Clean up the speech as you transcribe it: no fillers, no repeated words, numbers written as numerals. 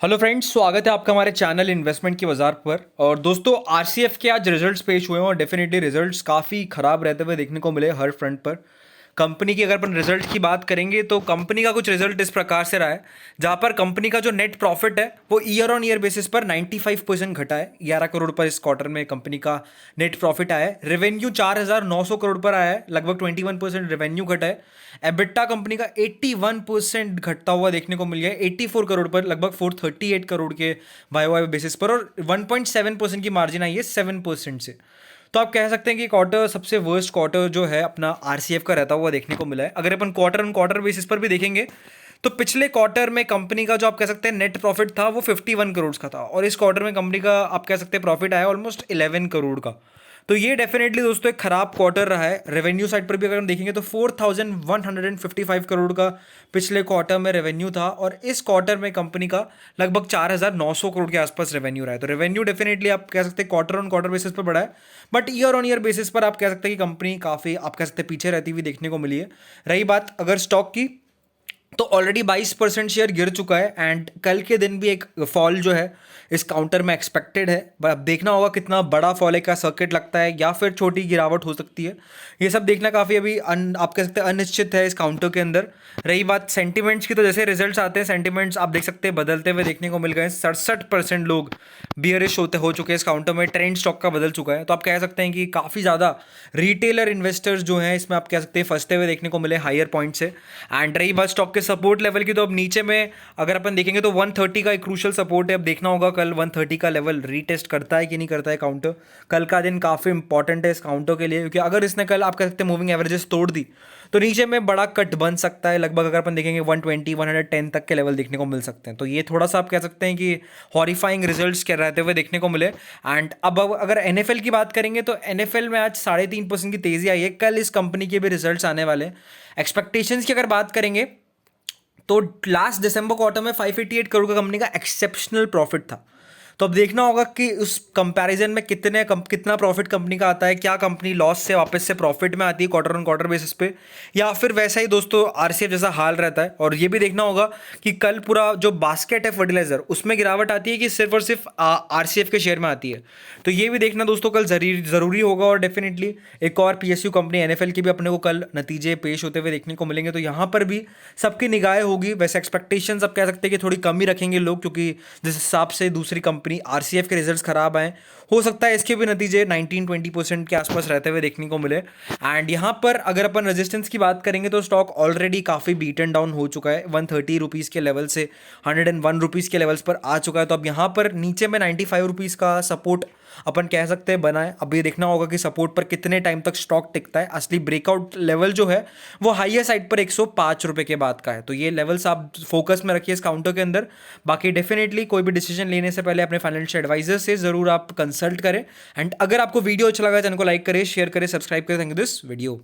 Hello friends, स्वागत है आपका हमारे चैनल इन्वेस्टमेंट की बाजार पर। और दोस्तों, आरसीएफ के आज रिजल्ट्स पेश हुए हैं और डेफिनेटली रिजल्ट्स काफ़ी खराब रहते हुए देखने को मिले हर फ्रंट पर। कंपनी की अगर अपन रिजल्ट की बात करेंगे तो कंपनी का कुछ रिजल्ट इस प्रकार से रहा है, जहां पर कंपनी का जो नेट प्रॉफिट है वो ईयर ऑन ईयर बेसिस पर 95% घटा है। 11 करोड़ पर इस क्वार्टर में कंपनी का नेट प्रॉफिट आया है। रेवेन्यू 4,900 करोड़ पर आया है, लगभग 21% रेवेन्यू घटा है। एबिटा कंपनी का 81% घटता हुआ देखने को मिल गया है, 84 करोड़ पर लगभग 438 करोड़ के वाई बेसिस पर। और 1.7% की मार्जिन आई है 7% से। तो आप कह सकते हैं कि क्वार्टर सबसे वर्स्ट क्वार्टर जो है अपना आरसीएफ का रहता हुआ देखने को मिला है। अगर अपन क्वार्टर ऑन क्वार्टर बेसिस पर भी देखेंगे तो पिछले क्वार्टर में कंपनी का जो आप कह सकते हैं नेट प्रॉफिट था वो 51 करोड़ का था, और इस क्वार्टर में कंपनी का आप कह सकते हैं प्रॉफिट आया ऑलमोस्ट 11 करोड़ का। तो ये डेफिनेटली दोस्तों एक खराब क्वार्टर रहा है। रेवेन्यू साइड पर भी अगर हम देखेंगे तो 4,155 करोड़ का पिछले क्वार्टर में रेवेन्यू था, और इस क्वार्टर में कंपनी का लगभग 4,900 करोड़ के आसपास रेवेन्यू रहा है। तो रेवेन्यू डेफिनेटली आप कह सकते हैं क्वार्टर ऑन क्वार्टर बेसिस पर बढ़ा है, but year on year basis पर आप कह सकते हैं कि कंपनी काफ़ी आप कह सकते हैं पीछे रहती हुई देखने को मिली है। रही बात अगर स्टॉक की, तो ऑलरेडी 22% शेयर गिर चुका है, एंड कल के दिन भी एक फॉल जो है इस काउंटर में एक्सपेक्टेड है। अब देखना होगा कितना बड़ा फॉल है, का सर्किट लगता है या फिर छोटी गिरावट हो सकती है। ये सब देखना काफ़ी अभी आप कह सकते हैं अनिश्चित है इस काउंटर के अंदर। रही बात सेंटिमेंट्स की, तो जैसे रिजल्ट्स आते हैं सेंटिमेंट्स आप देख सकते हैं बदलते हुए देखने को मिल गए। 67% लोग बियरिश होते हो चुके हैं इस काउंटर में। ट्रेंड स्टॉक का बदल चुका है। तो आप कह सकते हैं कि काफ़ी ज़्यादा रिटेलर इन्वेस्टर्स जो हैं इसमें आप कह सकते हैं फंसते हुए देखने को मिले हायर पॉइंट से। एंड रही बात स्टॉक के सपोर्ट लेवल की, तो अब नीचे में अगर अपन देखेंगे तो 130 का एक क्रूशल सपोर्ट है। अब देखना होगा कल 130 का लेवल रीटेस्ट करता है कि नहीं करता है काउंटर। कल का दिन काफ़ी इंपॉर्टेंट है इस काउंटर के लिए, क्योंकि अगर इसने कल आप कह सकते हैं मूविंग एवरेजेस तोड़ दी तो नीचे में बड़ा कट बन सकता है। लगभग अगर अपन देखेंगे 120 110 तक के लेवल देखने को मिल सकते हैं। तो ये थोड़ा सा आप कह सकते हैं कि हॉरिफाइंग रिजल्ट्स के रहते हुए देखने को मिले। एंड अब अगर एनएफएल की बात करेंगे तो एनएफएल में आज 3.5% की तेज़ी आई है। कल इस कंपनी के भी रिजल्ट्स आने वाले हैं। एक्सपेक्टेशंस की अगर बात करेंगे तो लास्ट दिसंबर क्वार्टर में 588 करोड़ का कंपनी का एक्सेप्शनल प्रॉफिट था। तो अब देखना होगा कि उस कंपैरिजन में कितना प्रॉफिट कंपनी का आता है। क्या कंपनी लॉस से वापस से प्रॉफिट में आती है क्वार्टर ऑन क्वार्टर बेसिस पे, या फिर वैसा ही दोस्तों आरसीएफ जैसा हाल रहता है। और ये भी देखना होगा कि कल पूरा जो बास्केट है फर्टिलाइजर उसमें गिरावट आती है कि सिर्फ और सिर्फ आरसीएफ के शेयर में आती है। तो ये भी देखना दोस्तों कल ज़रूरी होगा। और डेफिनेटली एक और पीएसयू कंपनी एनएफएल की भी अपने को कल नतीजे पेश होते हुए देखने को मिलेंगे। तो यहाँ पर भी सबकी निगाहें होगी। वैसे एक्सपेक्टेशंस अब कह सकते हैं कि थोड़ी कम ही रखेंगे लोग, क्योंकि जिस हिसाब से दूसरी कंपनी आरसीएफ के रिजल्ट्स खराब आए, हो सकता है इसके भी नतीजे 19-20% के आसपास रहते हुए देखने को मिले। एंड यहाँ पर अगर अपन रेजिस्टेंस की बात करेंगे तो स्टॉक ऑलरेडी काफ़ी बीटन डाउन हो चुका है। 130 रुपीज़ के लेवल से 101 रुपीज़ के लेवल्स पर आ चुका है। तो अब यहाँ पर नीचे में 95 रुपीज़ का सपोर्ट अपन कह सकते हैं बना है। अब ये देखना होगा कि सपोर्ट पर कितने टाइम तक स्टॉक टिकता है। असली ब्रेकआउट लेवल जो है वो हाईयर साइड पर 105 रुपये के बाद का है। तो ये लेवल्स आप फोकस में रखिए इस काउंटर के अंदर। बाकी डेफिनेटली कोई भी डिसीजन लेने से पहले अपने फाइनेंशियल एडवाइजर से ज़रूर आप कंसल्ट करें। एंड अगर आपको वीडियो अच्छा लगा चैनल को लाइक करें, शेयर करें, सब्सक्राइब करें। Thank you this video.